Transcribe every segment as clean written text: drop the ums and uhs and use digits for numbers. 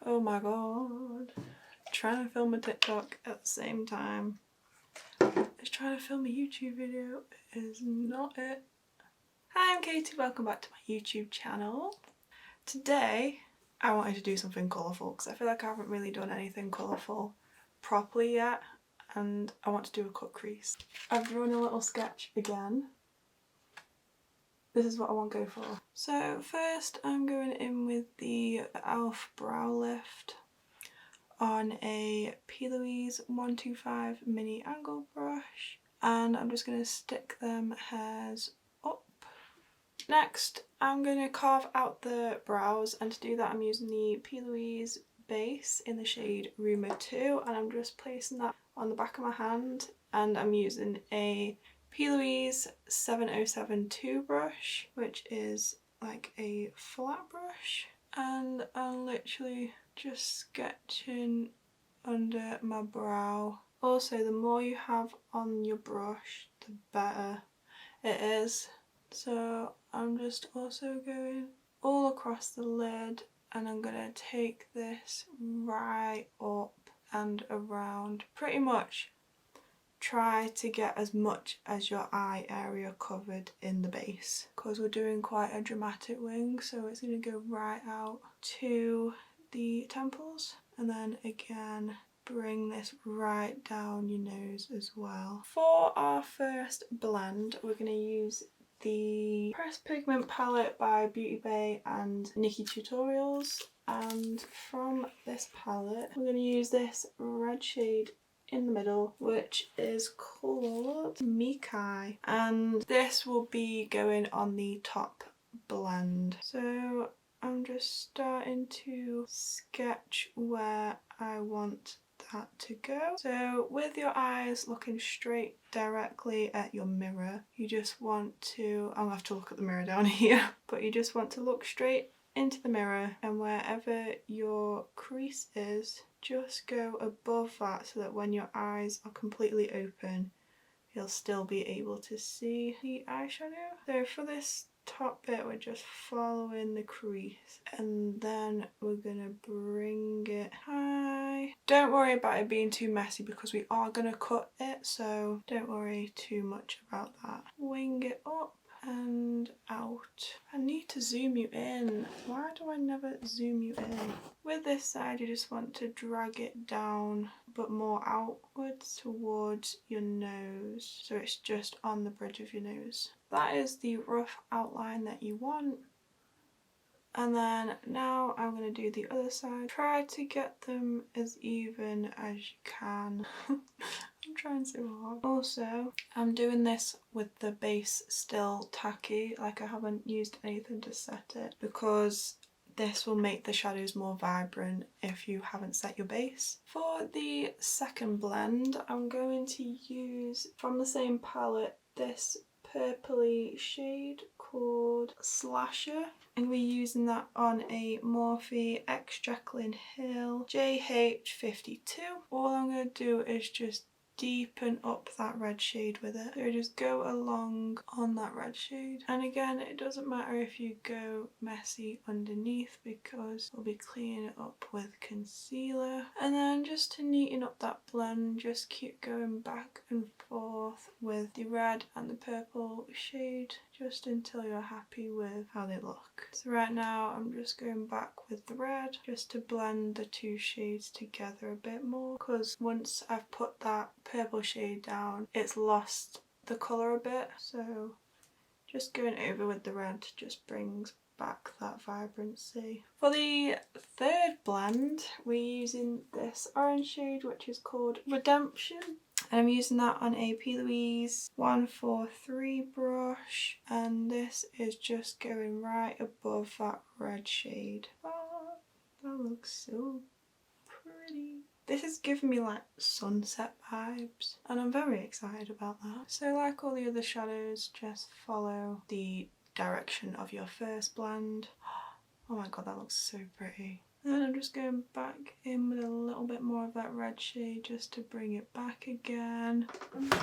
Oh my god. Trying to film a TikTok at the same time as trying to film a YouTube video is not it. Hi, I'm Katie, welcome back to my YouTube channel. Today I wanted to do something colourful because I feel like I haven't really done anything colourful properly yet, and I want to do a cut crease. I've drawn a little sketch again. This is what I want to go for. So first I'm going in with the e.l.f. brow lift on a P. Louise 125 mini angle brush, and I'm just going to stick them hairs up. Next I'm going to carve out the brows, and to do that I'm using the P. Louise base in the shade Rumour 2, and I'm just placing that on the back of my hand, and I'm using a P. Louise 7072 brush, which is like a flat brush, and I'm literally just sketching under my brow. Also, the more you have on your brush, the better it is. So I'm just also going all across the lid, and I'm gonna take this right up and around. Pretty much try to get as much as your eye area covered in the base, because we're doing quite a dramatic wing, so it's going to go right out to the temples, and then again bring this right down your nose as well. For our first blend we're going to use the Pressed Pigment palette by Beauty Bay and Nikki Tutorials, and from this palette we're going to use this red shade in the middle, which is called Mikai, and this will be going on the top blend. So I'm just starting to sketch where I want that to go. So with your eyes looking straight directly at your mirror, you just want to, I'll have to look at the mirror down here, but you just want to look straight into the mirror, and wherever your crease is, just go above that so that when your eyes are completely open you'll still be able to see the eyeshadow. So for this top bit we're just following the crease, and then we're gonna bring it high. Don't worry about it being too messy because we are gonna cut it, so don't worry too much about that. Wing it up and out. I need to zoom you in. Why do I never zoom you in? With this side you just want to drag it down but more outwards towards your nose, so it's just on the bridge of your nose. That is the rough outline that you want. And then now I'm going to do the other side. Try to get them as even as you can. I'm trying so hard. Also, I'm doing this with the base still tacky, like I haven't used anything to set it, because this will make the shadows more vibrant if you haven't set your base. For the second blend, I'm going to use, from the same palette, this purpley shade called Slasher, and we're using that on a Morphe X Jaclyn Hill JH52. All I'm going to do is just deepen up that red shade with it. So just go along on that red shade, and again it doesn't matter if you go messy underneath because we'll be cleaning it up with concealer. And then just to neaten up that blend, just keep going back and forth with the red and the purple shade just until you're happy with how they look. So right now I'm just going back with the red just to blend the two shades together a bit more, because once I've put that purple shade down it's lost the colour a bit, so just going over with the red just brings back that vibrancy. For the third blend we're using this orange shade which is called Redemption, and I'm using that on a P. Louise 143 brush, and this is just going right above that red shade. Oh, that looks so pretty. This is giving me like sunset vibes, and I'm very excited about that. So like all the other shadows, just follow the direction of your first blend. Oh my god, that looks so pretty. And then I'm just going back in with a little bit more of that red shade just to bring it back again. No.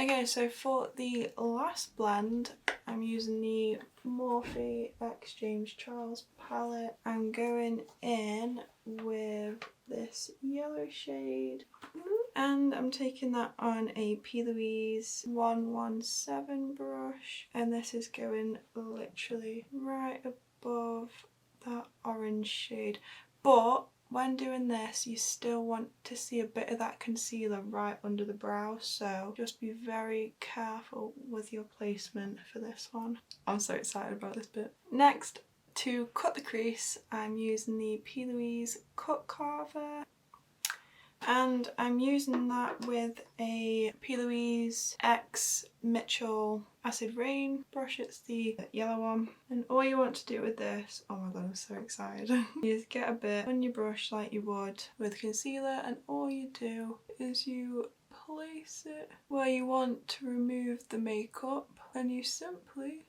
Okay, so for the last blend I'm using the Morphe x James Charles palette. I'm going in with this yellow shade and I'm taking that on a P. Louise 117 brush, and this is going literally right above that orange shade. But when doing this, you still want to see a bit of that concealer right under the brow, so just be very careful with your placement for this one. I'm so excited about this bit. Next, to cut the crease, I'm using the P. Louise Cut Carver. And I'm using that with a P. Louise X Mitchell Acid Rain brush. It's the yellow one. And all you want to do with this, oh my god, I'm so excited, is get a bit on your brush like you would with concealer, and all you do is you place it where you want to remove the makeup, and you simply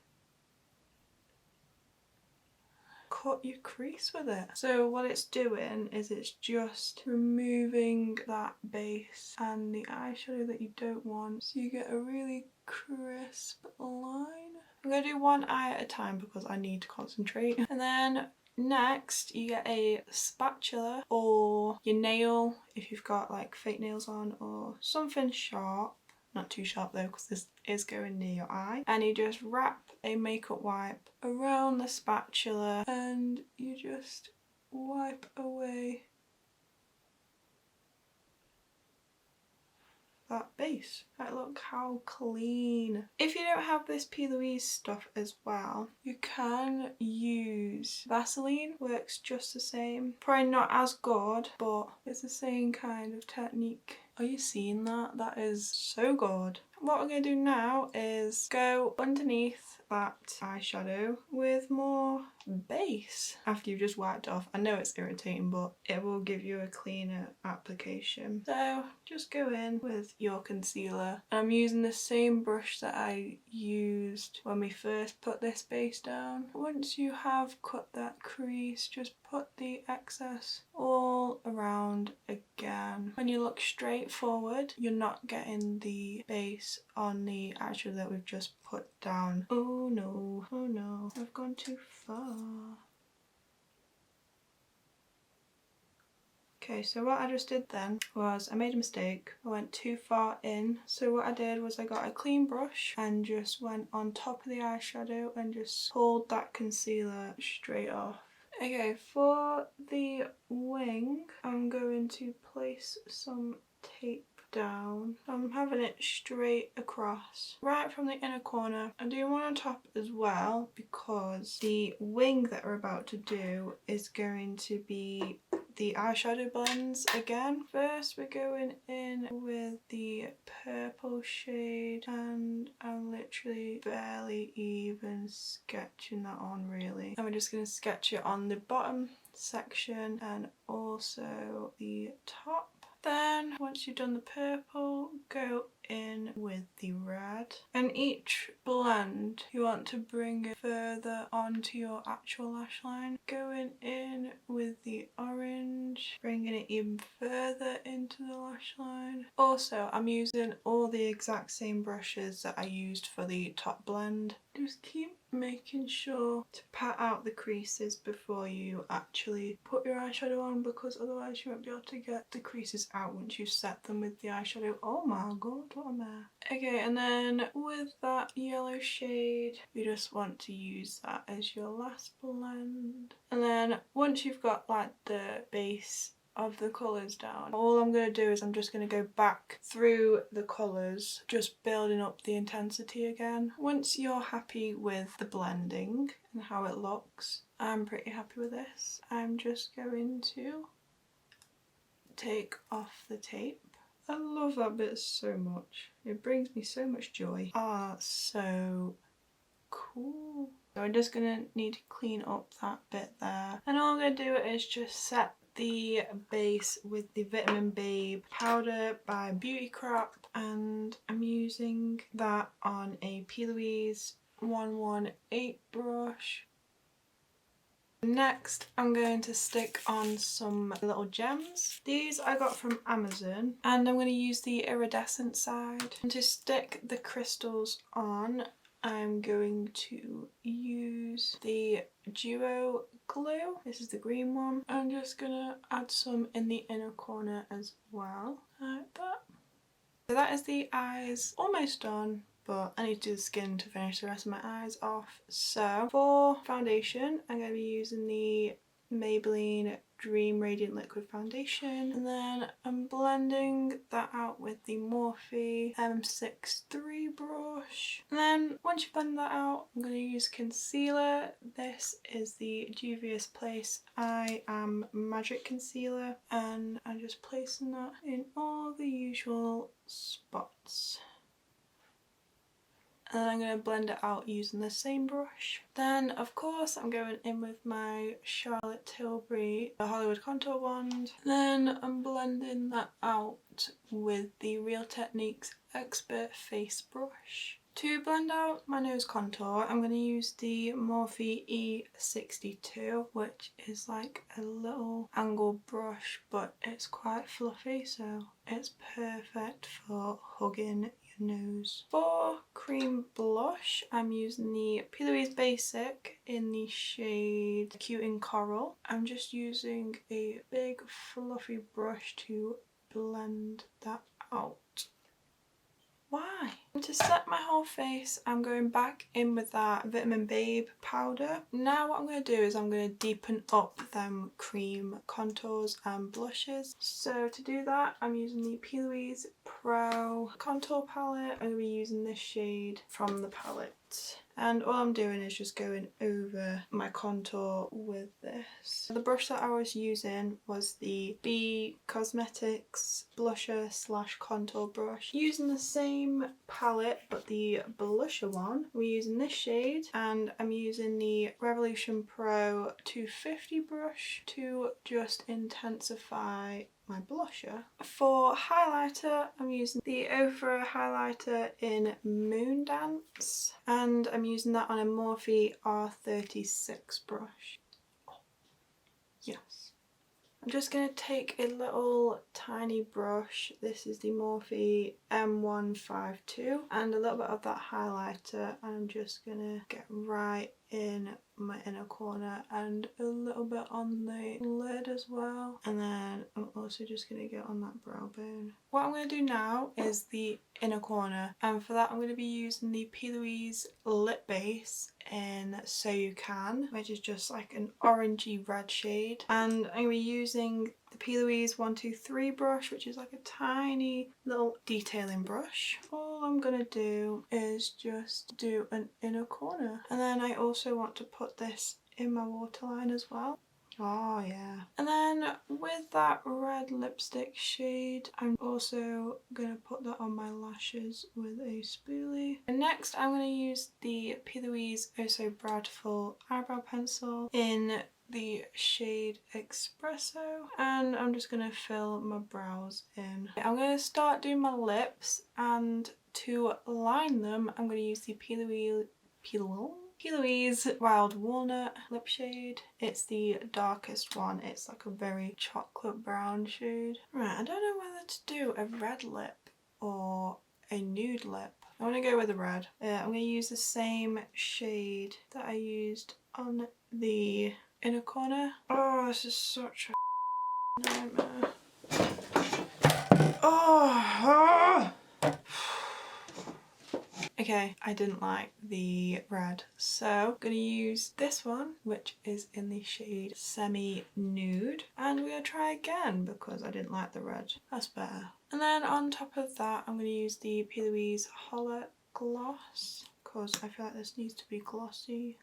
cut your crease with it. So what it's doing is it's just removing that base and the eyeshadow that you don't want, so you get a really crisp line. I'm going to do one eye at a time because I need to concentrate. And then next you get a spatula or your nail if you've got like fake nails on, or something sharp. Not too sharp though because this is going near your eye. And you just wrap a makeup wipe around the spatula and you just wipe away that base. Like, look how clean. If you don't have this P. Louise stuff as well, you can use Vaseline. Works just the same. Probably not as good, but it's the same kind of technique. Are you seeing that? That is so good. What we're going to do now is go underneath that eyeshadow with more base after you've just wiped it off. I know it's irritating, but it will give you a cleaner application. So just go in with your concealer. I'm using the same brush that I used when we first put this base down. Once you have cut that crease, just put the excess all around again. When you look straight forward, you're not getting the base on the eyeshadow that we've just put down. Oh no, oh no, I've gone too far. Okay, so what I just did then was I made a mistake. I went too far in. So what I did was I got a clean brush and just went on top of the eyeshadow and just pulled that concealer straight off. Okay, for the wing, I'm going to place some tape down. I'm having it straight across, right from the inner corner. I'm doing one on top as well because the wing that we're about to do is going to be the eyeshadow blends again. First we're going in with the purple shade, and I'm literally barely even sketching that on really. And we're just going to sketch it on the bottom section and also the top. Then once you've done the purple, go in with the red, and each blend you want to bring it further onto your actual lash line. Going in with the orange, bringing it even further into the lash line. Also, I'm using all the exact same brushes that I used for the top blend. Just keep making sure to pat out the creases before you actually put your eyeshadow on, because otherwise you won't be able to get the creases out once you set them with the eyeshadow. Oh my god, what a mess. Okay, and then with that yellow shade, you just want to use that as your last blend. And then once you've got like the base of the colours down, all I'm going to do is I'm just going to go back through the colours, just building up the intensity again. Once you're happy with the blending and how it looks, I'm pretty happy with this. I'm just going to take off the tape. I love that bit so much. It brings me so much joy. Ah, so cool. So I'm just going to need to clean up that bit there. And all I'm going to do is just set the base with the Vitamin Babe powder by Beauty Crop, and I'm using that on a P. Louise 118 brush. Next, I'm going to stick on some little gems. These I got from Amazon, and I'm going to use the iridescent side. And to stick the crystals on, I'm going to use the Duo glue. This is the green one. I'm just gonna add some in the inner corner as well, like that. So that is the eyes almost done, but I need to do the skin to finish the rest of my eyes off. So for foundation, I'm going to be using the Maybelline Dream Radiant Liquid Foundation, and then I'm blending that out with the Morphe M63 brush. And then once you blend that out, I'm going to use concealer. This is the Juvia's Place I Am Magic Concealer, and I'm just placing that in all the usual spots. And then I'm going to blend it out using the same brush. Then of course I'm going in with my Charlotte Tilbury Hollywood Contour Wand. Then I'm blending that out with the Real Techniques Expert Face Brush. To blend out my nose contour, I'm going to use the Morphe E62, which is like a little angled brush, but it's quite fluffy, so it's perfect for hugging your nose. For cream blush, I'm using the P. Louise Basic in the shade Cute in Coral. I'm just using a big fluffy brush to blend that out. Why? And to set my whole face, I'm going back in with that Vitamin Babe powder. Now what I'm going to do is I'm going to deepen up them cream contours and blushes. So to do that, I'm using the P. Louise Pro contour palette. I'm going to be using this shade from the palette. And all I'm doing is just going over my contour with this. The brush that I was using was the B Cosmetics blusher slash contour brush. Using the same palette but the blusher one, we're using this shade, and I'm using the Revolution Pro 250 brush to just intensify my blusher. For highlighter, I'm using the Ofra highlighter in Moondance, and I'm using that on a Morphe R36 brush. Yes. I'm just going to take a little tiny brush, this is the Morphe M152, and a little bit of that highlighter, and I'm just going to get right in my inner corner and a little bit on the lid as well, and then I'm also just going to get on that brow bone. What I'm going to do now is the inner corner, and for that I'm going to be using the P. Louise lip base in So You Can, which is just like an orangey red shade, and I'm going to be using the P. Louise 123 brush, which is like a tiny little detailing brush. All I'm going to do is just do an inner corner, and then I also want to put this in my waterline as well. Oh yeah. And then with that red lipstick shade, I'm also going to put that on my lashes with a spoolie. And next I'm going to use the P. Louise Oh So Brightful eyebrow pencil in the shade Espresso, and I'm just going to fill my brows in. I'm going to start doing my lips, and to line them I'm going to use the P. Louise Wild Walnut lip shade. It's the darkest one, it's like a very chocolate brown shade. Right, I don't know whether to do a red lip or a nude lip. I want to go with the red. I'm going to use the same shade that I used on the inner corner. Oh, this is such a nightmare. Oh! Okay, I didn't like the red, so I'm going to use this one, which is in the shade Semi Nude, and we're going to try again because I didn't like the red. That's better. And then on top of that, I'm going to use the P. Louise Holler Gloss because I feel like this needs to be glossy.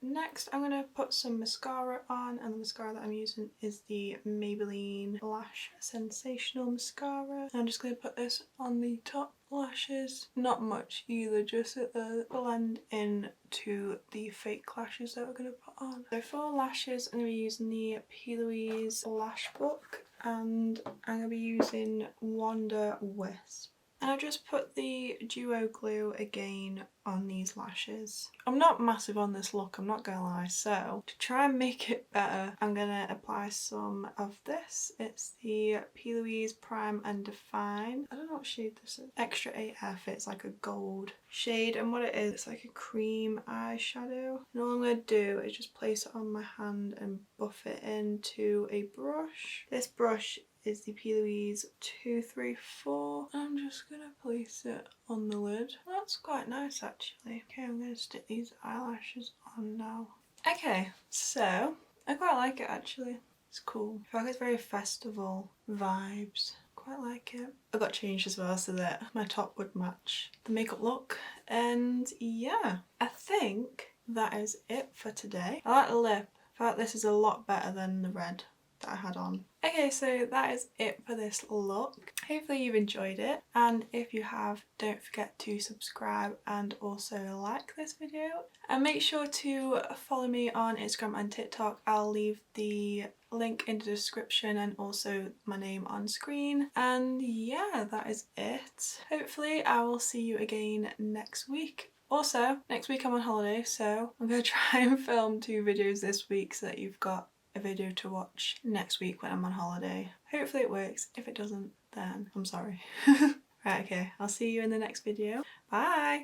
Next, I'm going to put some mascara on, and the mascara that I'm using is the Maybelline Lash Sensational Mascara. I'm just going to put this on the top lashes. Not much either, just at the blend in to the fake lashes that we're going to put on. So for lashes, I'm going to be using the P. Louise Lash Book, and I'm going to be using Wonder Wisp. And I've just put the duo glue again on these lashes. I'm not massive on this look, I'm not gonna lie, so to try and make it better, I'm gonna apply some of this. It's the P. Louise Prime and Define. I don't know what shade this is. Extra AF, it's like a gold shade, and what it is, it's like a cream eyeshadow. And all I'm gonna do is just place it on my hand and buff it into a brush. This brush is the P. Louise 234. I'm just gonna place it on the lid. That's quite nice actually. Okay, I'm gonna stick these eyelashes on now. Okay, so I quite like it actually. It's cool. I feel like it's very festival vibes. Quite like it. I got changed as well so that my top would match the makeup look. And yeah, I think that is it for today. I like the lip. I feel like this is a lot better than the red that I had on. Okay, so that is it for this look. Hopefully you've enjoyed it, and if you have, don't forget to subscribe and also like this video, and make sure to follow me on Instagram and TikTok. I'll leave the link in the description and also my name on screen. And yeah, that is it. Hopefully I will see you again next week. Also, next week I'm on holiday, so I'm going to try and film 2 videos this week so that you've got a video to watch next week when I'm on holiday. Hopefully it works. If it doesn't, then I'm sorry. Right, okay, I'll see you in the next video. Bye!